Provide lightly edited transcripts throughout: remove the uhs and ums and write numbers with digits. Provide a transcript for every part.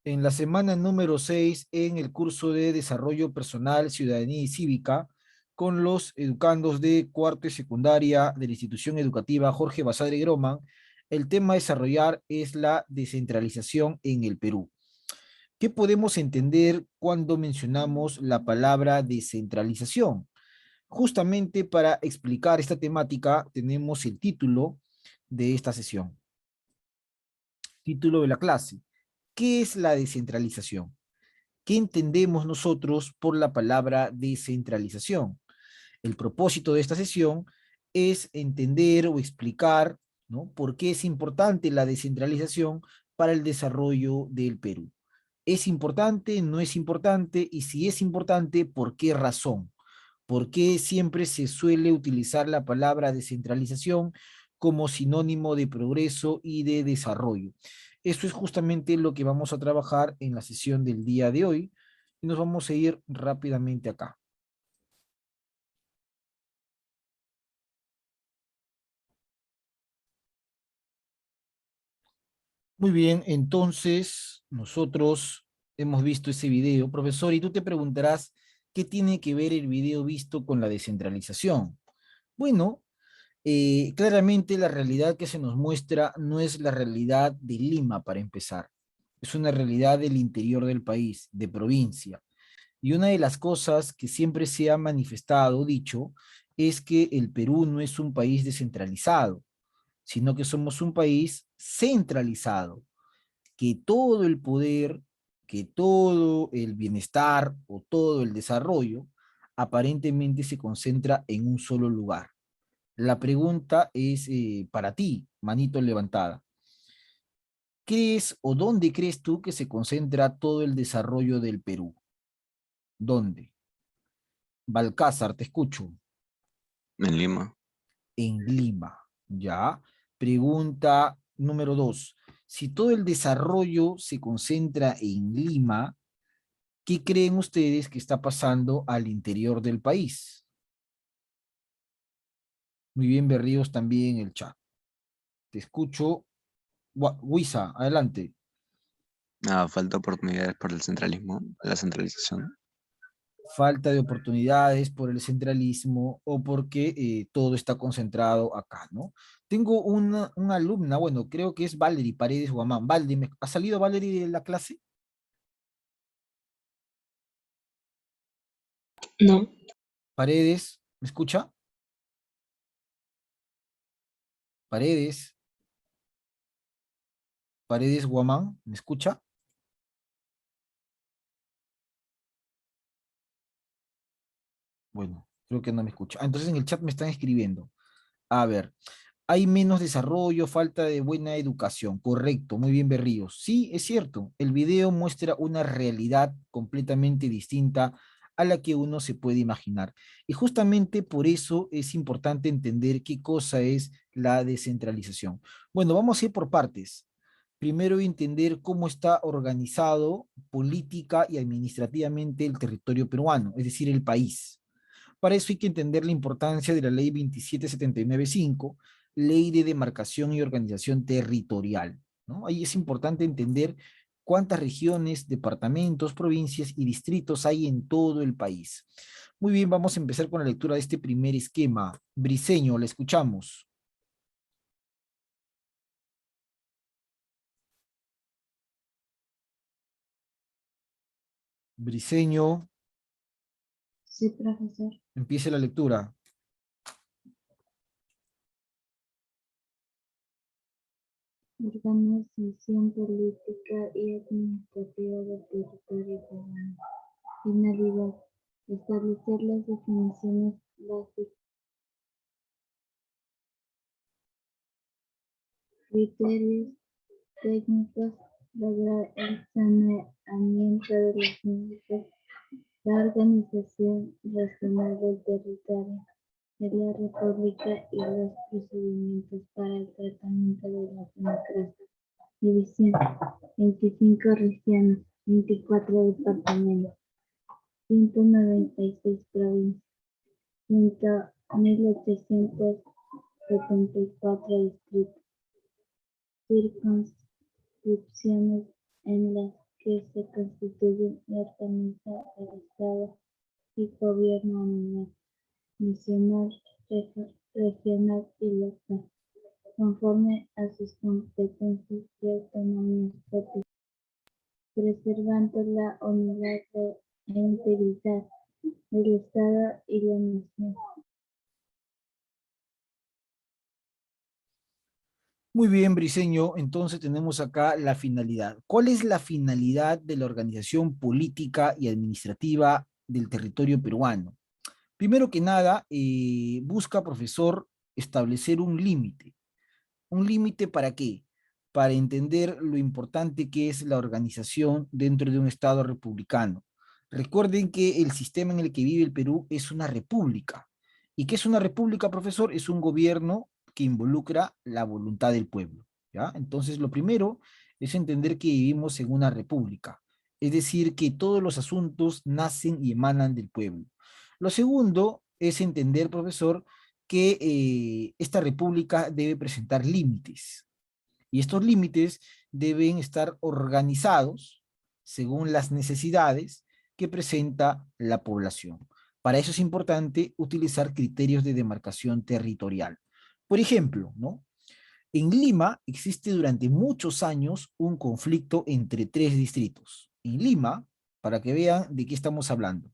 En la semana número 6, en el curso de Desarrollo Personal, Ciudadanía y Cívica, con los educandos de cuarto y secundaria de la institución educativa Jorge Basadre Groman, el tema a desarrollar es la descentralización en el Perú. ¿Qué podemos entender cuando mencionamos la palabra descentralización? Justamente para explicar esta temática tenemos el título de esta sesión. Título de la clase. ¿Qué es la descentralización? ¿Qué entendemos nosotros por la palabra descentralización? El propósito de esta sesión es entender o explicar, ¿no?, por qué es importante la descentralización para el desarrollo del Perú. ¿Es importante? ¿No es importante? Y si es importante, ¿por qué razón? ¿Por qué siempre se suele utilizar la palabra descentralización como sinónimo de progreso y de desarrollo? Eso es justamente lo que vamos a trabajar en la sesión del día de hoy y nos vamos a ir rápidamente acá. Muy bien, entonces nosotros hemos visto ese video, profesor, y tú te preguntarás, ¿qué tiene que ver el video visto con la descentralización? Bueno, claramente la realidad que se nos muestra no es la realidad de Lima, para empezar. Es una realidad del interior del país, de provincia. Y una de las cosas que siempre se ha manifestado, dicho, es que el Perú no es un país descentralizado, sino que somos un país centralizado, que todo el poder, que todo el bienestar o todo el desarrollo aparentemente se concentra en un solo lugar. La pregunta es para ti, manito levantada. ¿Crees o dónde crees tú que se concentra todo el desarrollo del Perú? ¿Dónde? Balcázar, te escucho. En Lima. En Lima, ¿ya? Pregunta número 2. Si todo el desarrollo se concentra en Lima, ¿qué creen ustedes que está pasando al interior del país? Muy bien, Berríos también en el chat. Te escucho. Huiza, adelante. Falta oportunidades por el centralismo, la centralización. Falta de oportunidades por el centralismo o porque todo está concentrado acá, ¿no? Tengo una alumna, bueno, creo que es Valerie Paredes Guamán. Valerie, ¿ha salido Valerie de la clase? No, Paredes, ¿me escucha? Paredes, Paredes Guamán, ¿me escucha? Bueno, creo que no me escucha. Entonces en el chat me están escribiendo. A ver, hay menos desarrollo, falta de buena educación. Correcto, muy bien, Berríos. Sí, es cierto, el video muestra una realidad completamente distinta a la que uno se puede imaginar. Y justamente por eso es importante entender qué cosa es la descentralización. Bueno, vamos a ir por partes. Primero entender cómo está organizado política y administrativamente el territorio peruano, es decir, el país. Para eso hay que entender la importancia de la ley 27795, ley de demarcación y organización territorial, ¿no? Ahí es importante entender cuántas regiones, departamentos, provincias y distritos hay en todo el país. Muy bien, vamos a empezar con la lectura de este primer esquema. Briceño, la escuchamos. Briceño, sí, profesor. empiece la lectura. Organización política y administrativa del territorio peruano. Finalidad: establecer las definiciones básicas, criterios técnicos, lograr el saneamiento de los límites, la organización racional del territorio de la República y los procedimientos para el tratamiento de las democracias. División: 25 regiones, 24 departamentos, 196 provincias, 1874 distritos, circunscripciones en las que se constituyen y organiza el Estado y gobierno a nivel nacional, regional y local, conforme a sus competencias y autonomías propias, preservando la unidad e integridad del Estado y la nación. Muy bien, Briceño. Entonces tenemos acá la finalidad. ¿Cuál es la finalidad de la organización política y administrativa del territorio peruano? Primero que nada, busca, profesor, establecer un límite. ¿Un límite para qué? Para entender lo importante que es la organización dentro de un Estado republicano. Recuerden que el sistema en el que vive el Perú es una república. ¿Y qué es una república, profesor? Es un gobierno que involucra la voluntad del pueblo, ¿ya? Entonces, lo primero es entender que vivimos en una república, es decir, que todos los asuntos nacen y emanan del pueblo. Lo segundo es entender, profesor, que esta república debe presentar límites y estos límites deben estar organizados según las necesidades que presenta la población. Para eso es importante utilizar criterios de demarcación territorial. Por ejemplo, ¿no? En Lima existe durante muchos años un conflicto entre tres distritos. En Lima, para que vean de qué estamos hablando.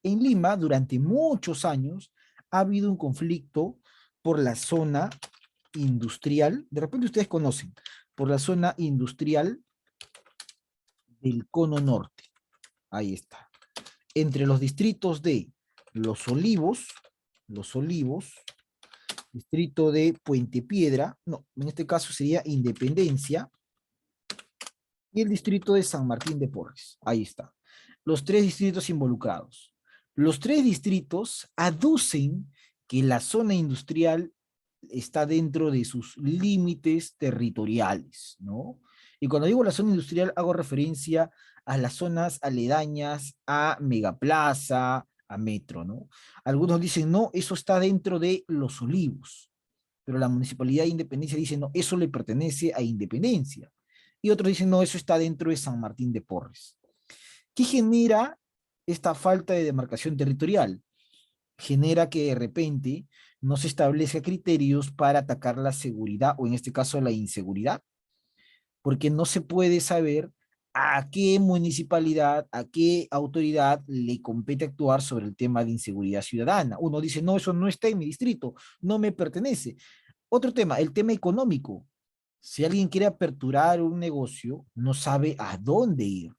En Lima, durante muchos años, ha habido un conflicto por la zona industrial, de repente ustedes conocen, por la zona industrial del Cono Norte. Ahí está. Entre los distritos de Los Olivos, distrito de Puente Piedra, no, en este caso sería Independencia, y el distrito de San Martín de Porres. Ahí está. Los tres distritos involucrados. Los tres distritos aducen que la zona industrial está dentro de sus límites territoriales, ¿no? Y cuando digo la zona industrial hago referencia a las zonas aledañas a Megaplaza, a Metro, ¿no? Algunos dicen, no, eso está dentro de Los Olivos, pero la Municipalidad de Independencia dice, no, eso le pertenece a Independencia. Y otros dicen, no, eso está dentro de San Martín de Porres. ¿Qué genera esta falta de demarcación territorial? Genera que de repente no se establezca criterios para atacar la seguridad o en este caso la inseguridad, porque no se puede saber a qué municipalidad, a qué autoridad le compete actuar sobre el tema de inseguridad ciudadana. Uno dice, no, eso no está en mi distrito, no me pertenece. Otro tema, el tema económico. Si alguien quiere aperturar un negocio, no sabe a dónde ir.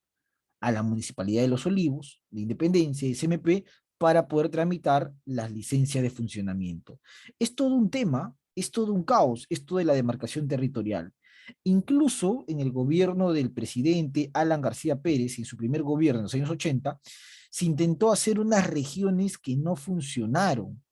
A la Municipalidad de Los Olivos, de Independencia, SMP, para poder tramitar las licencias de funcionamiento. Es todo un tema, es todo un caos, esto de la demarcación territorial. Incluso en el gobierno del presidente Alan García Pérez, en su primer gobierno en los años 80, se intentó hacer unas regiones que no funcionaron.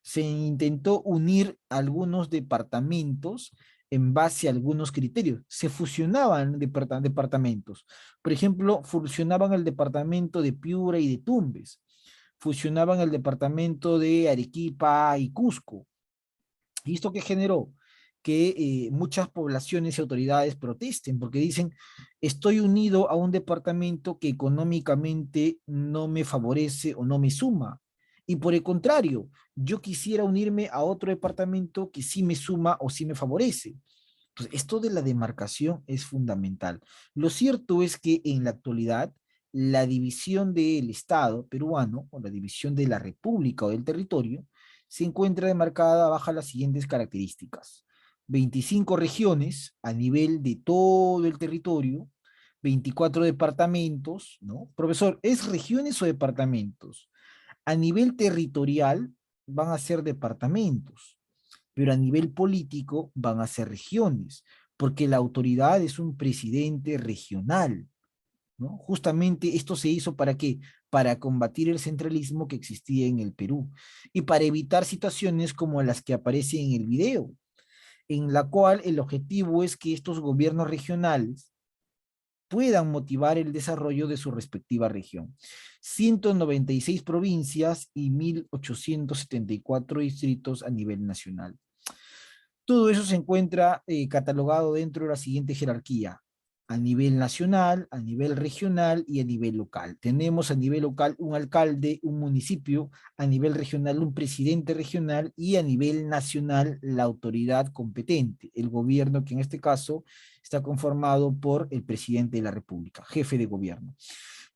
Se intentó unir algunos departamentos en base a algunos criterios. Se fusionaban departamentos. Por ejemplo, fusionaban el departamento de Piura y de Tumbes. Fusionaban el departamento de Arequipa y Cusco. ¿Y esto qué generó? Que muchas poblaciones y autoridades protesten porque dicen, estoy unido a un departamento que económicamente no me favorece o no me suma. Y por el contrario, yo quisiera unirme a otro departamento que sí me suma o sí me favorece. Entonces, esto de la demarcación es fundamental. Lo cierto es que en la actualidad, la división del Estado peruano, o la división de la República o del territorio, se encuentra demarcada bajo las siguientes características. 25 regiones a nivel de todo el territorio, 24 departamentos, ¿no? Profesor, ¿es regiones o departamentos? A nivel territorial van a ser departamentos, pero a nivel político van a ser regiones, porque la autoridad es un presidente regional, ¿no? Justamente esto se hizo ¿para qué? Para combatir el centralismo que existía en el Perú y para evitar situaciones como las que aparecen en el video, en la cual el objetivo es que estos gobiernos regionales puedan motivar el desarrollo de su respectiva región. 196 provincias y 1874 distritos a nivel nacional. Todo eso se encuentra catalogado dentro de la siguiente jerarquía. a nivel nacional, a nivel regional y a nivel local. Tenemos a nivel local un alcalde, un municipio, a nivel regional un presidente regional y a nivel nacional la autoridad competente, el gobierno, que en este caso está conformado por el presidente de la República, jefe de gobierno.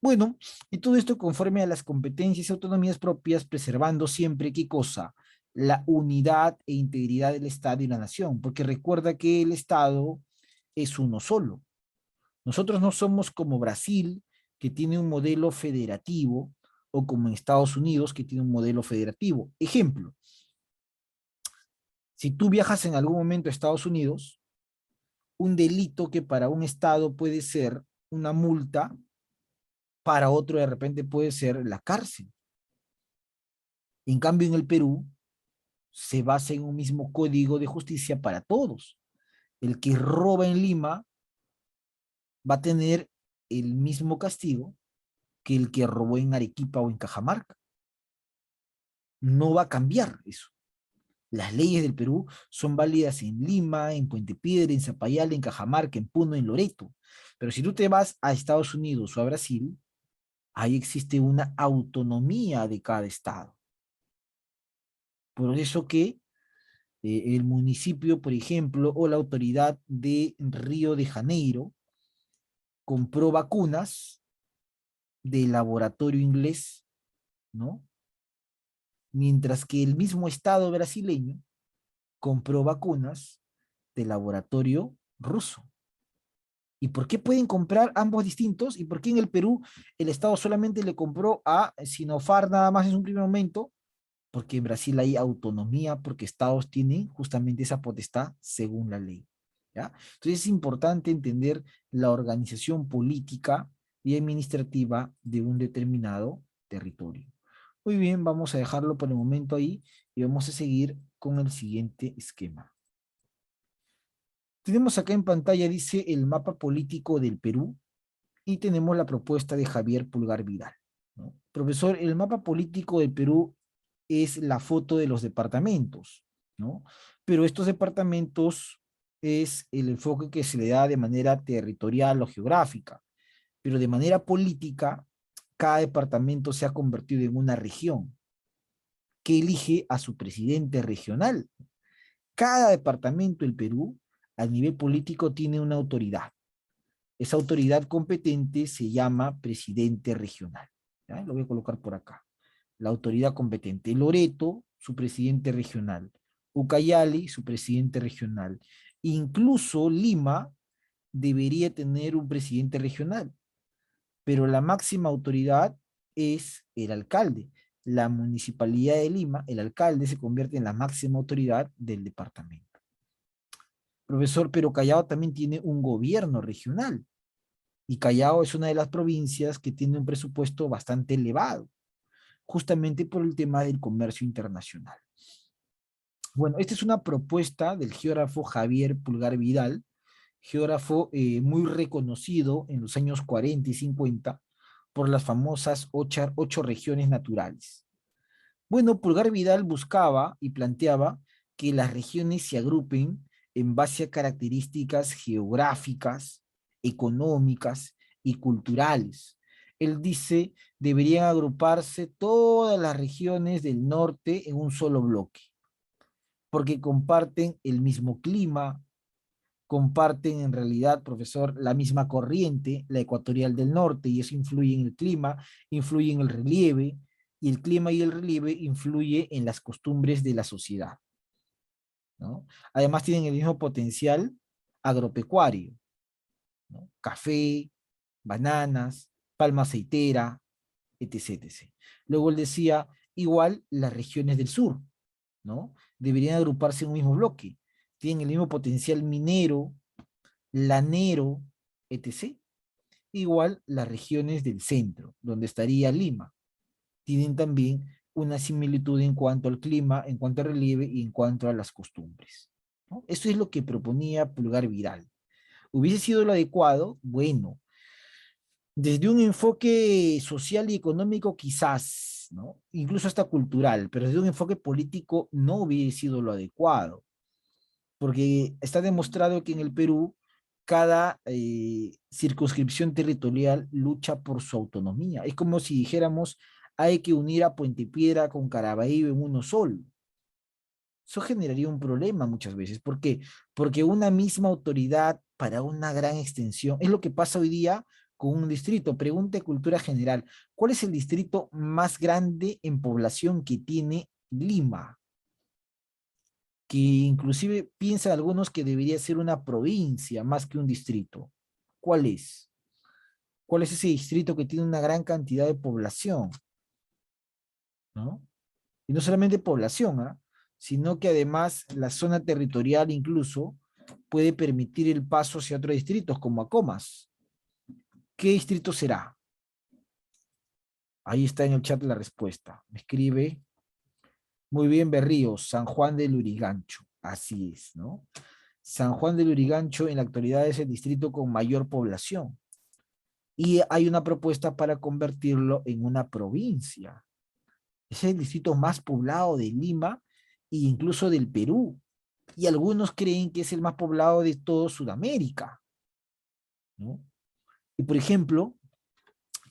Bueno, y todo esto conforme a las competencias y autonomías propias, preservando siempre, ¿qué cosa? La unidad e integridad del Estado y la nación, porque recuerda que el Estado es uno solo. Nosotros no somos como Brasil, que tiene un modelo federativo, o como en Estados Unidos, que tiene un modelo federativo. Ejemplo, si tú viajas en algún momento a Estados Unidos, un delito que para un Estado puede ser una multa, para otro de repente puede ser la cárcel. En cambio, en el Perú se basa en un mismo código de justicia para todos. El que roba en Lima va a tener el mismo castigo que el que robó en Arequipa o en Cajamarca. No va a cambiar eso. Las leyes del Perú son válidas en Lima, en Puente Piedra, en Zapayal, en Cajamarca, en Puno, en Loreto. Pero si tú te vas a Estados Unidos o a Brasil, ahí existe una autonomía de cada estado. Por eso que el municipio, por ejemplo, o la autoridad de Río de Janeiro compró vacunas del laboratorio inglés, ¿no? Mientras que el mismo estado brasileño compró vacunas del laboratorio ruso. ¿Y por qué pueden comprar ambos distintos? ¿Y por qué en el Perú el Estado solamente le compró a Sinopharm nada más en un primer momento? Porque en Brasil hay autonomía, porque estados tienen justamente esa potestad según la ley. ¿Ya? Entonces es importante entender la organización política y administrativa de un determinado territorio. Muy bien, vamos a dejarlo por el momento ahí y vamos a seguir con el siguiente esquema. Tenemos acá en pantalla, dice, el mapa político del Perú y tenemos la propuesta de Javier Pulgar Vidal, ¿no? Profesor, el mapa político del Perú es la foto de los departamentos, ¿no? Pero estos departamentos es el enfoque que se le da de manera territorial o geográfica, pero de manera política, cada departamento se ha convertido en una región que elige a su presidente regional. Cada departamento del Perú, a nivel político, tiene una autoridad. Esa autoridad competente se llama presidente regional. ¿Ya? Lo voy a colocar por acá. La autoridad competente. Loreto, su presidente regional. Ucayali, su presidente regional. Incluso Lima debería tener un presidente regional, pero la máxima autoridad es el alcalde. La municipalidad de Lima, el alcalde se convierte en la máxima autoridad del departamento. Profesor, pero Callao también tiene un gobierno regional. Y Callao es una de las provincias que tiene un presupuesto bastante elevado, justamente por el tema del comercio internacional. Bueno, esta es una propuesta del geógrafo Javier Pulgar Vidal, geógrafo muy reconocido en los años 40 y 50 por las famosas ocho regiones naturales. Bueno, Pulgar Vidal buscaba y planteaba que las regiones se agrupen en base a características geográficas, económicas y culturales. Él dice, deberían agruparse todas las regiones del norte en un solo bloque, porque comparten el mismo clima, comparten en realidad, profesor, la misma corriente, la ecuatorial del norte, y eso influye en el clima, influye en el relieve, y el clima y el relieve influye en las costumbres de la sociedad, ¿no? Además tienen el mismo potencial agropecuario, ¿no? Café, bananas, palma aceitera, etc, etc. Luego él decía, igual las regiones del sur, ¿no? Deberían agruparse en un mismo bloque. Tienen el mismo potencial minero, lanero, etc. Igual las regiones del centro, donde estaría Lima, tienen también una similitud en cuanto al clima, en cuanto al relieve y en cuanto a las costumbres, ¿no? Eso es lo que proponía Pulgar Vidal. ¿Hubiese sido lo adecuado? Bueno, desde un enfoque social y económico quizás, ¿no? Incluso hasta cultural, pero desde un enfoque político no hubiese sido lo adecuado, porque está demostrado que en el Perú cada circunscripción territorial lucha por su autonomía. Es como si dijéramos, hay que unir a Puente Piedra con Carabobo en uno solo. Eso generaría un problema muchas veces. ¿Por qué? Porque una misma autoridad para una gran extensión, es lo que pasa hoy día con un distrito. Pregunta de cultura general, ¿cuál es el distrito más grande en población que tiene Lima? Que inclusive piensan algunos que debería ser una provincia más que un distrito. ¿Cuál es? ¿Cuál es ese distrito que tiene una gran cantidad de población? ¿No? Y no solamente población, ¿ah? Sino que además la zona territorial incluso puede permitir el paso hacia otros distritos, como Acomas. ¿Qué distrito será? Ahí está en el chat la respuesta. Me escribe, muy bien, Berríos, San Juan del Lurigancho. Así es, ¿no? San Juan del Lurigancho en la actualidad es el distrito con mayor población. Y hay una propuesta para convertirlo en una provincia. Es el distrito más poblado de Lima e incluso del Perú. Y algunos creen que es el más poblado de todo Sudamérica, ¿no? Y por ejemplo,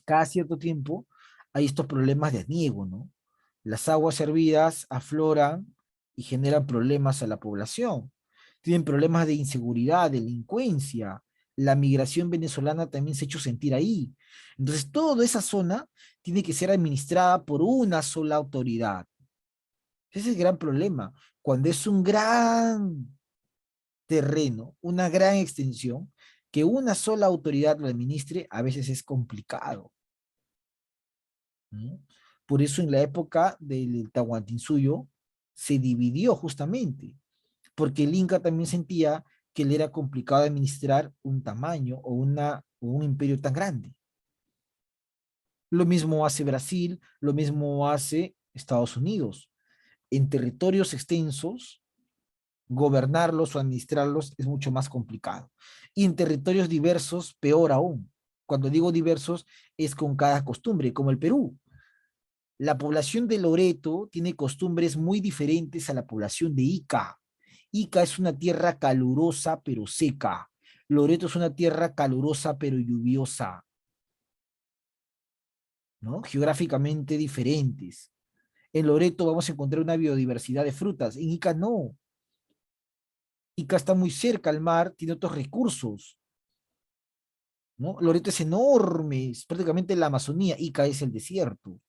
cada cierto tiempo hay estos problemas de aniego, ¿no? Las aguas hervidas afloran y generan problemas a la población. Tienen problemas de inseguridad, delincuencia. La migración venezolana también se ha hecho sentir ahí. Entonces, toda esa zona tiene que ser administrada por una sola autoridad. Ese es el gran problema. Cuando es un gran terreno, una gran extensión, que una sola autoridad lo administre, a veces es complicado, ¿no? Por eso en la época del Tahuantinsuyo se dividió justamente, porque el Inca también sentía que le era complicado administrar un tamaño o un imperio tan grande. Lo mismo hace Brasil, lo mismo hace Estados Unidos. En territorios extensos, gobernarlos o administrarlos es mucho más complicado. Y en territorios diversos, peor aún. Cuando digo diversos, es con cada costumbre, como el Perú. La población de Loreto tiene costumbres muy diferentes a la población de Ica. Ica es una tierra calurosa pero seca. Loreto es una tierra calurosa pero lluviosa, ¿no? Geográficamente diferentes. En Loreto vamos a encontrar una biodiversidad de frutas, en Ica no. Ica está muy cerca al mar, tiene otros recursos, ¿no? Loreto es enorme, es prácticamente la Amazonía, Ica es el desierto.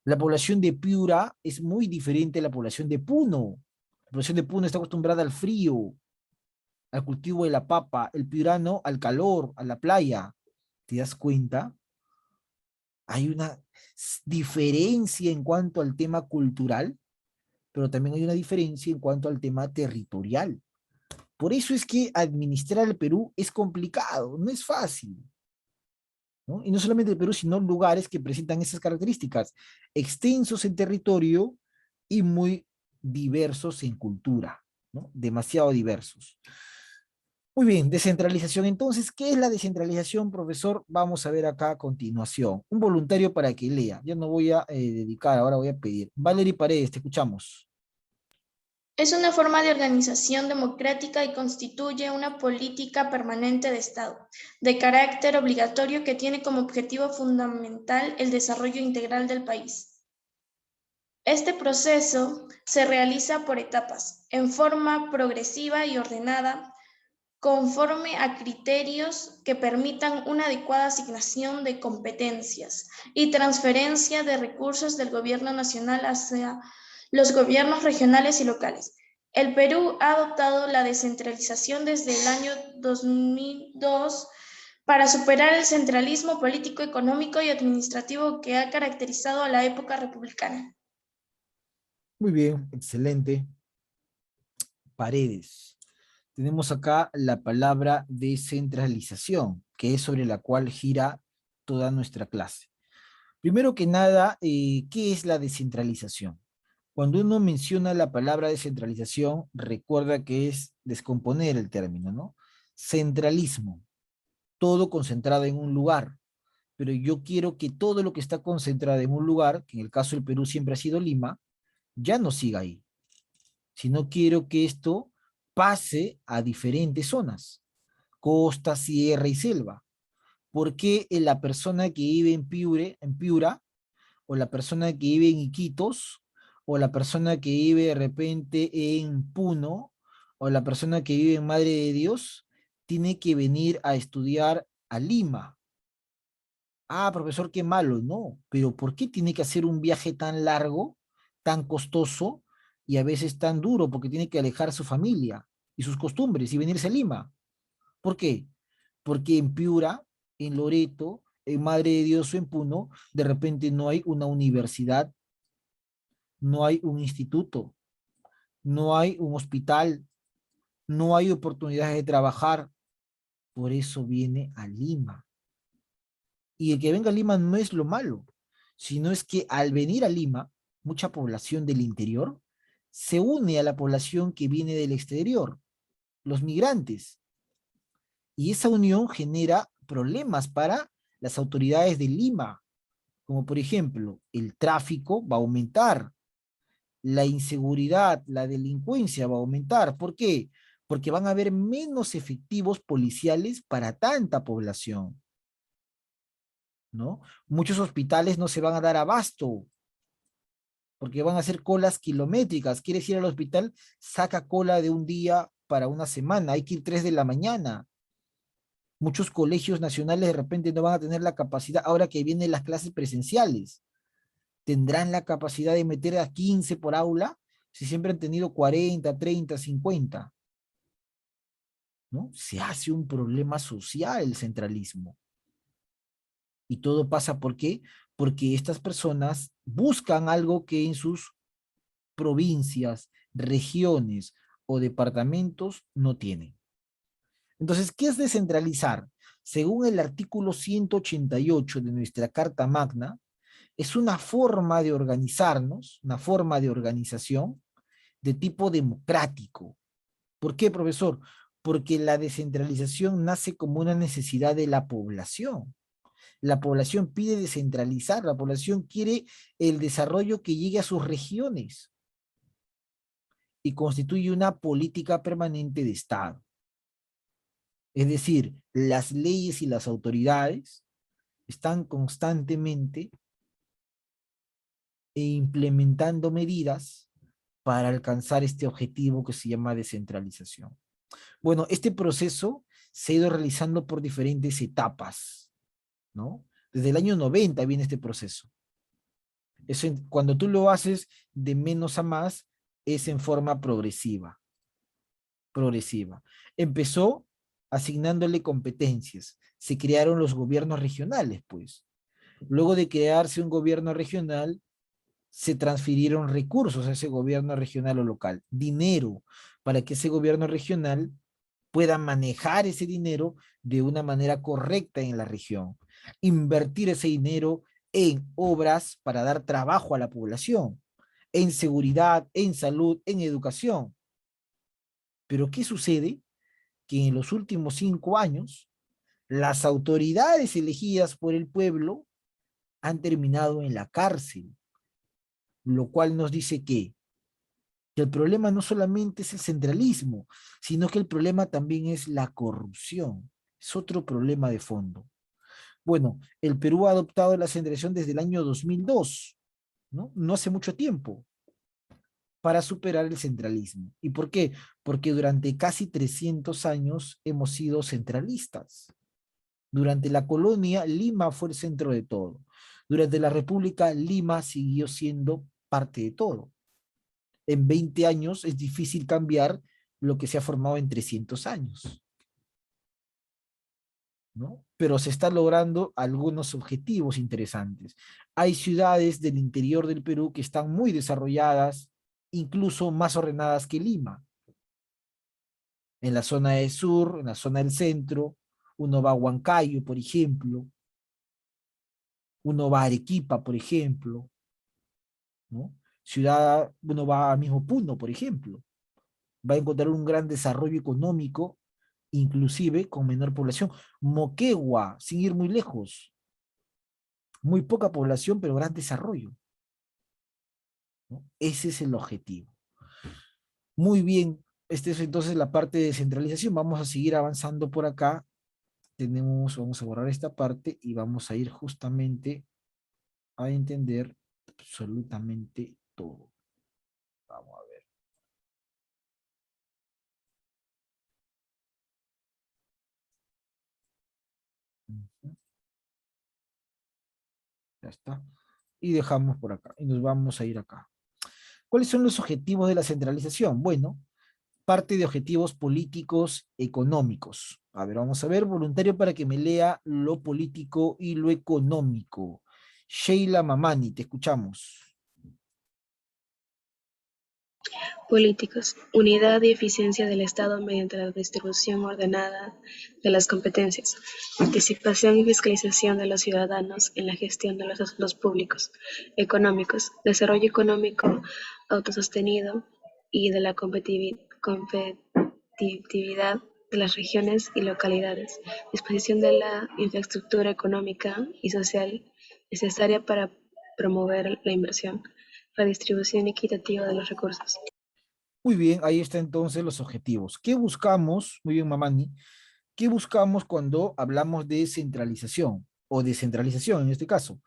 La población de Piura es muy diferente a la población de Puno. La población de Puno está acostumbrada al frío, al cultivo de la papa, el piurano al calor, a la playa. ¿Te das cuenta? Hay una diferencia en cuanto al tema cultural, pero también hay una diferencia en cuanto al tema territorial. Por eso es que administrar el Perú es complicado, no es fácil, ¿no? Y no solamente el Perú, sino lugares que presentan esas características, extensos en territorio y muy diversos en cultura, ¿no? Demasiado diversos. Muy bien, descentralización. Entonces, ¿qué es la descentralización, profesor? Vamos a ver acá a continuación. Un voluntario para que lea. Yo no voy a dedicar, ahora voy a pedir. Valerie Paredes, te escuchamos. Es una forma de organización democrática y constituye una política permanente de Estado, de carácter obligatorio que tiene como objetivo fundamental el desarrollo integral del país. Este proceso se realiza por etapas, en forma progresiva y ordenada, conforme a criterios que permitan una adecuada asignación de competencias y transferencia de recursos del gobierno nacional hacia los gobiernos regionales y locales. El Perú ha adoptado la descentralización desde el año 2002 para superar el centralismo político, económico y administrativo que ha caracterizado a la época republicana. Muy bien, excelente. Paredes. Tenemos acá la palabra descentralización, que es sobre la cual gira toda nuestra clase. Primero que nada, ¿qué es la descentralización? Cuando uno menciona la palabra descentralización, recuerda que es descomponer el término, ¿no? Centralismo, todo concentrado en un lugar, pero yo quiero que todo lo que está concentrado en un lugar, que en el caso del Perú siempre ha sido Lima, ya no siga ahí, sino quiero que esto pase a diferentes zonas. costa, sierra y selva. ¿Por qué la persona que vive en Piura, o la persona que vive en Iquitos, o la persona que vive de repente en Puno, o la persona que vive en Madre de Dios, tiene que venir a estudiar a Lima? Ah, profesor, qué malo, no, pero ¿por qué tiene que hacer un viaje tan largo, tan costoso y a veces tan duro? Porque tiene que alejar su familia y sus costumbres y venirse a Lima. ¿Por qué? Porque en Piura, en Loreto, en Madre de Dios o en Puno, de repente no hay una universidad, no hay un instituto, no hay un hospital, no hay oportunidades de trabajar. Por eso viene a Lima. Y el que venga a Lima no es lo malo, sino es que al venir a Lima, mucha población del interior se une a la población que viene del exterior, los migrantes. Y esa unión genera problemas para las autoridades de Lima, como por ejemplo, el tráfico va a aumentar, la inseguridad, la delincuencia va a aumentar. ¿Por qué? Porque van a haber menos efectivos policiales para tanta población, ¿no? Muchos hospitales no se van a dar abasto, porque van a hacer colas kilométricas. ¿Quieres ir al hospital? Saca cola de un día para una semana, hay que ir 3 de la mañana. Muchos colegios nacionales de repente no van a tener la capacidad, ahora que vienen las clases presenciales, tendrán la capacidad de meter a 15 por aula, si siempre han tenido 40, 30, 50, ¿no? Se hace un problema social el centralismo. Y todo pasa ¿por qué? Porque estas personas buscan algo que en sus provincias, regiones o departamentos no tienen. Entonces, ¿qué es descentralizar? Según el artículo 188 de nuestra Carta Magna, es una forma de organizarnos, una forma de organización de tipo democrático. ¿Por qué, profesor? Porque la descentralización nace como una necesidad de la población. La población pide descentralizar, la población quiere el desarrollo que llegue a sus regiones y constituye una política permanente de Estado. Es decir, las leyes y las autoridades están constantemente implementando medidas para alcanzar este objetivo que se llama descentralización. Bueno, este proceso se ha ido realizando por diferentes etapas, ¿no? Desde el año 90 viene este proceso. Cuando tú lo haces de menos a más, es en forma progresiva. Progresiva. Empezó asignándole competencias. Se crearon los gobiernos regionales, pues. Luego de crearse un gobierno regional, se transfirieron recursos a ese gobierno regional o local, dinero, para que ese gobierno regional pueda manejar ese dinero de una manera correcta en la región, invertir ese dinero en obras para dar trabajo a la población, en seguridad, en salud, en educación. Pero ¿qué sucede? Que en los últimos 5 años, las autoridades elegidas por el pueblo han terminado en la cárcel, lo cual nos dice que el problema no solamente es el centralismo, sino que el problema también es la corrupción. Es otro problema de fondo. Bueno, el Perú ha adoptado la centralización desde el año 2002, ¿no? No hace mucho tiempo, para superar el centralismo. ¿Y por qué? Porque durante casi 300 años hemos sido centralistas. Durante la colonia, Lima fue el centro de todo. Durante la República, Lima siguió siendo parte de todo. En 20 años es difícil cambiar lo que se ha formado en 300 años, ¿no? Pero se están logrando algunos objetivos interesantes. Hay ciudades del interior del Perú que están muy desarrolladas, incluso más ordenadas que Lima. En la zona del sur, en la zona del centro, uno va a Huancayo, por ejemplo, uno va a Arequipa, por ejemplo, ¿no? Uno va a mismo Puno, por ejemplo, va a encontrar un gran desarrollo económico, inclusive con menor población. Moquegua, sin ir muy lejos, muy poca población, pero gran desarrollo, ¿no? Ese es el objetivo. Muy bien, Esta es entonces la parte de descentralización. Vamos a seguir avanzando por acá. Vamos a borrar esta parte y vamos a ir justamente a entender absolutamente todo. Vamos a ver. Ujú. Ya está. Y dejamos por acá. Y nos vamos a ir acá. ¿Cuáles son los objetivos de la centralización? Bueno, parte de objetivos políticos económicos. A ver, vamos a ver, voluntario para que me lea lo político y lo económico. Sheila Mamani, te escuchamos. Políticos: unidad y eficiencia del Estado mediante la distribución ordenada de las competencias, participación y fiscalización de los ciudadanos en la gestión de los asuntos públicos. Económicos: desarrollo económico autosostenido y de la competitividad de las regiones y localidades, disposición de la infraestructura económica y social necesaria para promover la inversión, redistribución equitativa de los recursos. Muy bien, ahí está entonces los objetivos. ¿Qué buscamos? Muy bien, Mamani. ¿Qué buscamos cuando hablamos de centralización o descentralización en este caso?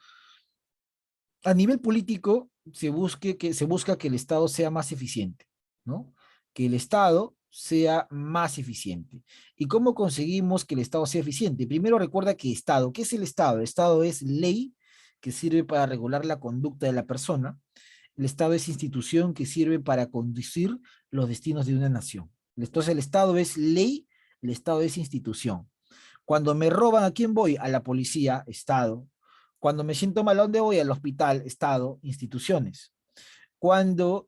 A nivel político se busca que el Estado sea más eficiente, ¿no? Que el Estado sea más eficiente. ¿Y cómo conseguimos que el Estado sea eficiente? Primero recuerda que Estado, ¿qué es el Estado? El Estado es ley que sirve para regular la conducta de la persona. El Estado es institución que sirve para conducir los destinos de una nación. Entonces el Estado es ley, el Estado es institución. Cuando me roban, ¿a quién voy? A la policía, Estado. Cuando me siento mal, ¿a dónde voy? Al hospital, Estado, instituciones. Cuando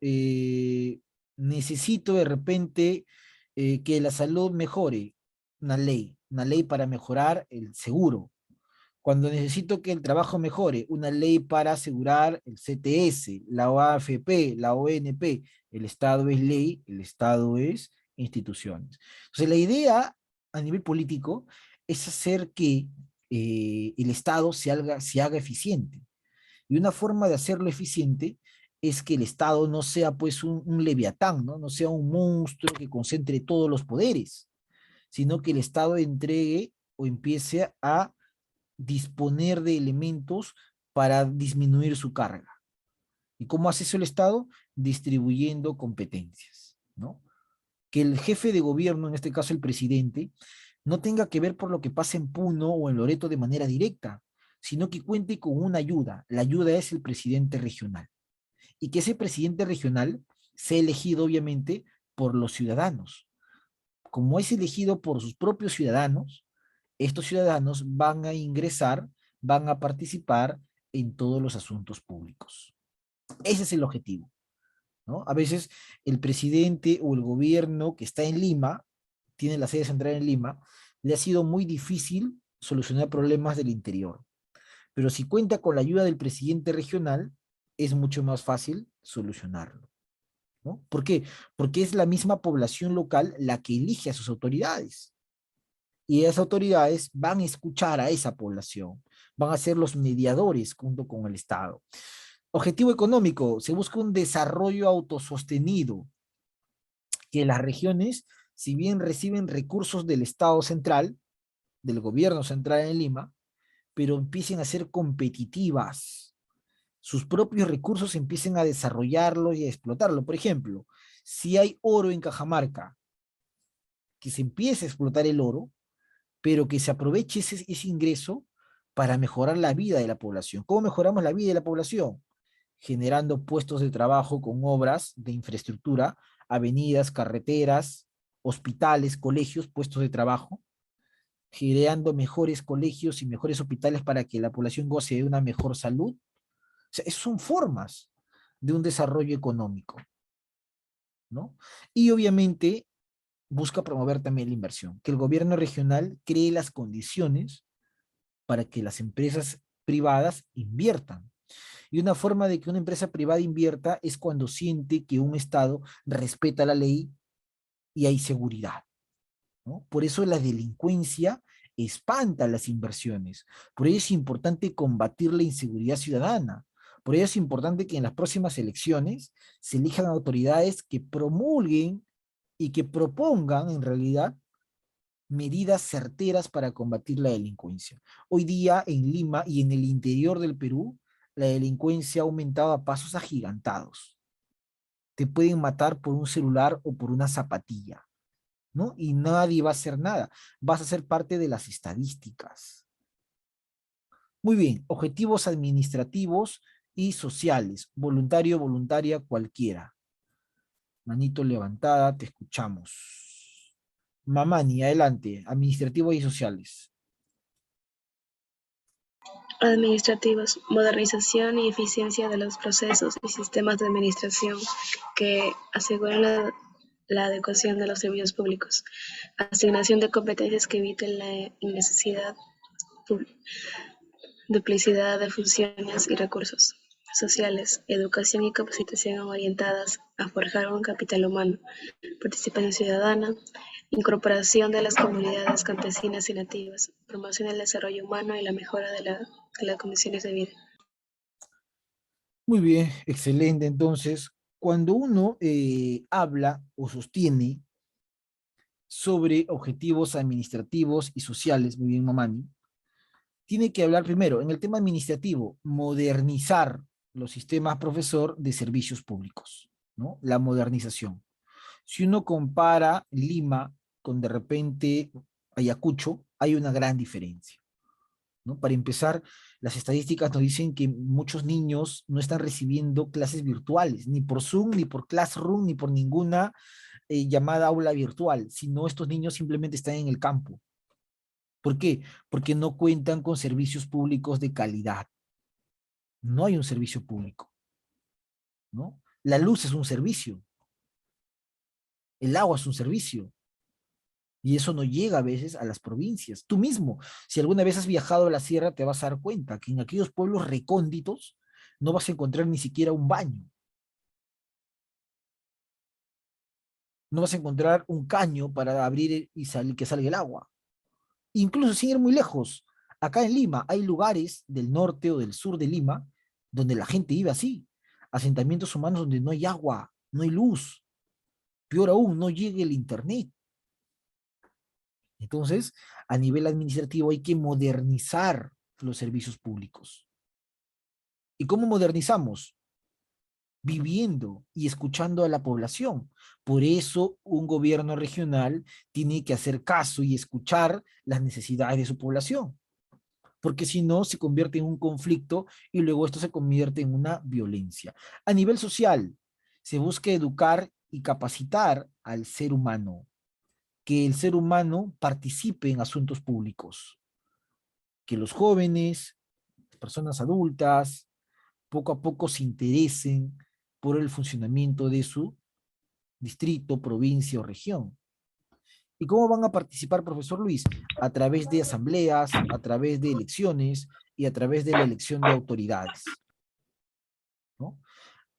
necesito de repente que la salud mejore, una ley para mejorar el seguro. Cuando necesito que el trabajo mejore, una ley para asegurar el CTS, la OAFP, la ONP. El Estado es ley, el Estado es instituciones. Entonces, la idea a nivel político es hacer que el Estado se haga eficiente. Y una forma de hacerlo eficiente es que el Estado no sea pues un leviatán, ¿no? No sea un monstruo que concentre todos los poderes, sino que el Estado entregue o empiece a disponer de elementos para disminuir su carga. ¿Y cómo hace eso el Estado? Distribuyendo competencias, ¿no? Que el jefe de gobierno, en este caso el presidente, no tenga que ver por lo que pasa en Puno o en Loreto de manera directa, sino que cuente con una ayuda. La ayuda es el presidente regional. Y que ese presidente regional sea elegido, obviamente, por los ciudadanos. Como es elegido por sus propios ciudadanos, estos ciudadanos van a ingresar, van a participar en todos los asuntos públicos. Ese es el objetivo, ¿no? A veces el presidente o el gobierno que está en Lima, tiene la sede central en Lima, le ha sido muy difícil solucionar problemas del interior. Pero si cuenta con la ayuda del presidente regional, es mucho más fácil solucionarlo, ¿no? ¿Por qué? Porque es la misma población local la que elige a sus autoridades. Y esas autoridades van a escuchar a esa población, van a ser los mediadores junto con el Estado. Objetivo económico, se busca un desarrollo autosostenido, que las regiones, si bien reciben recursos del Estado central, del gobierno central en Lima, pero empiecen a ser competitivas, sus propios recursos empiecen a desarrollarlo y a explotarlo. Por ejemplo, si hay oro en Cajamarca, que se empiece a explotar el oro, pero que se aproveche ese ingreso para mejorar la vida de la población. ¿Cómo mejoramos la vida de la población? Generando puestos de trabajo con obras de infraestructura, avenidas, carreteras, hospitales, colegios, puestos de trabajo, creando mejores colegios y mejores hospitales para que la población goce de una mejor salud. O sea, esas son formas de un desarrollo económico, ¿no? Y obviamente busca promover también la inversión, que el gobierno regional cree las condiciones para que las empresas privadas inviertan. Y una forma de que una empresa privada invierta es cuando siente que un Estado respeta la ley y hay seguridad, ¿no? Por eso la delincuencia espanta las inversiones. Por ello es importante combatir la inseguridad ciudadana. Por ello es importante que en las próximas elecciones se elijan autoridades que promulguen y que propongan, en realidad, medidas certeras para combatir la delincuencia. Hoy día en Lima y en el interior del Perú, la delincuencia ha aumentado a pasos agigantados. Te pueden matar por un celular o por una zapatilla, ¿no? Y nadie va a hacer nada. Vas a ser parte de las estadísticas. Muy bien, objetivos administrativos y sociales. Voluntario, voluntaria, cualquiera. Manito levantada, te escuchamos. Mamani, adelante. Administrativos y sociales. Administrativos, modernización y eficiencia de los procesos y sistemas de administración que aseguren la adecuación de los servicios públicos. Asignación de competencias que eviten la innecesidad, duplicidad de funciones y recursos. Sociales, educación y capacitación orientadas a forjar un capital humano, participación ciudadana, incorporación de las comunidades campesinas y nativas, promoción del desarrollo humano y la mejora de las condiciones de vida. Muy bien, excelente. Entonces, cuando uno habla o sostiene sobre objetivos administrativos y sociales, muy bien, Mamani, tiene que hablar primero, en el tema administrativo, modernizar los sistemas, profesor, de servicios públicos, ¿no? La modernización. Si uno compara Lima con de repente Ayacucho, hay una gran diferencia, ¿no? Para empezar, las estadísticas nos dicen que muchos niños no están recibiendo clases virtuales, ni por Zoom, ni por Classroom, ni por ninguna llamada aula virtual, sino estos niños simplemente están en el campo. ¿Por qué? Porque no cuentan con servicios públicos de calidad. No hay un servicio público, ¿no? La luz es un servicio, el agua es un servicio, y eso no llega a veces a las provincias. Tú mismo, si alguna vez has viajado a la sierra, te vas a dar cuenta que en aquellos pueblos recónditos no vas a encontrar ni siquiera un baño. No vas a encontrar un caño para abrir y que salga el agua. Incluso sin ir muy lejos, acá en Lima hay lugares del norte o del sur de Lima donde la gente vive así. Asentamientos humanos donde no hay agua, no hay luz. Peor aún, no llega el internet. Entonces, a nivel administrativo hay que modernizar los servicios públicos. ¿Y cómo modernizamos? Viviendo y escuchando a la población. Por eso un gobierno regional tiene que hacer caso y escuchar las necesidades de su población, porque si no se convierte en un conflicto y luego esto se convierte en una violencia. A nivel social, se busca educar y capacitar al ser humano, que el ser humano participe en asuntos públicos, que los jóvenes, las personas adultas, poco a poco se interesen por el funcionamiento de su distrito, provincia o región. ¿Y cómo van a participar, profesor Luis? A través de asambleas, a través de elecciones y a través de la elección de autoridades, ¿no?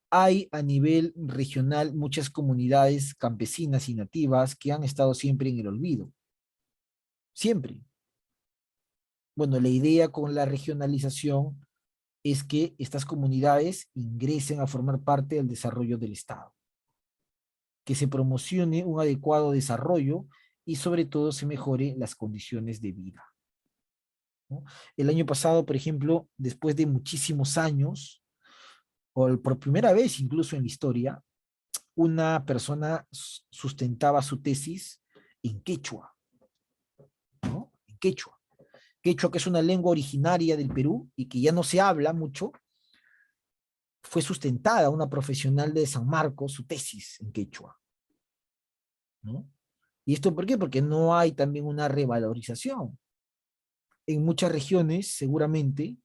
Hay a nivel regional muchas comunidades campesinas y nativas que han estado siempre en el olvido. Siempre. Bueno, la idea con la regionalización es que estas comunidades ingresen a formar parte del desarrollo del Estado, que se promocione un adecuado desarrollo y sobre todo se mejore las condiciones de vida, ¿no? El año pasado, por ejemplo, después de muchísimos años, o por primera vez incluso en la historia, una persona sustentaba su tesis en quechua, ¿no? En quechua. Quechua, que es una lengua originaria del Perú y que ya no se habla mucho, fue sustentada una profesional de San Marcos, su tesis en quechua, ¿no? ¿Y esto por qué? Porque no hay también una revalorización. En muchas regiones, seguramente,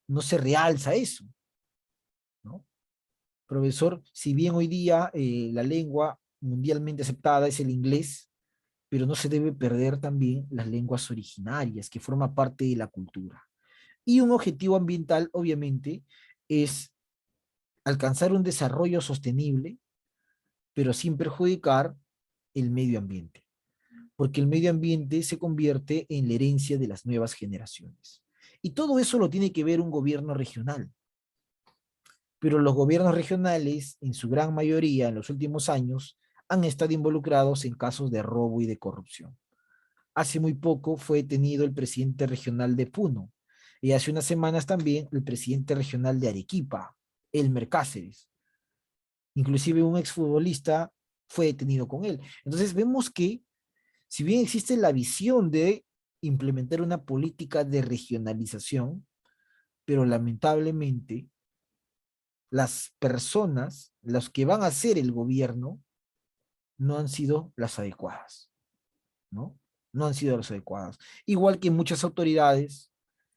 no se realza eso, ¿no? Profesor, si bien hoy día la lengua mundialmente aceptada es el inglés, pero no se debe perder también las lenguas originarias, que forman parte de la cultura. Y un objetivo ambiental, obviamente, es alcanzar un desarrollo sostenible, pero sin perjudicar el medio ambiente, porque el medio ambiente se convierte en la herencia de las nuevas generaciones. Y todo eso lo tiene que ver un gobierno regional. Pero los gobiernos regionales, en su gran mayoría, en los últimos años, han estado involucrados en casos de robo y de corrupción. Hace muy poco fue detenido el presidente regional de Puno y hace unas semanas también el presidente regional de Arequipa, Elmer Cáceres. Inclusive un exfutbolista fue detenido con él. Entonces vemos que si bien existe la visión de implementar una política de regionalización, pero lamentablemente las personas, los que van a hacer el gobierno, no han sido las adecuadas, ¿no? No han sido las adecuadas. Igual que muchas autoridades,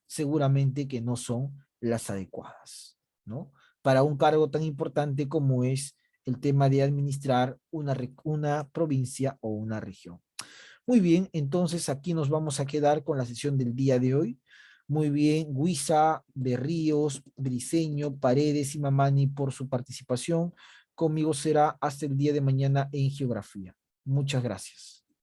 seguramente que no son las adecuadas, ¿no? Para un cargo tan importante como es el tema de administrar una provincia o una región. Muy bien, entonces aquí nos vamos a quedar con la sesión del día de hoy. Muy bien, Guisa, Berríos, Briceño, Paredes y Mamani por su participación. Conmigo será hasta el día de mañana en geografía. Muchas gracias.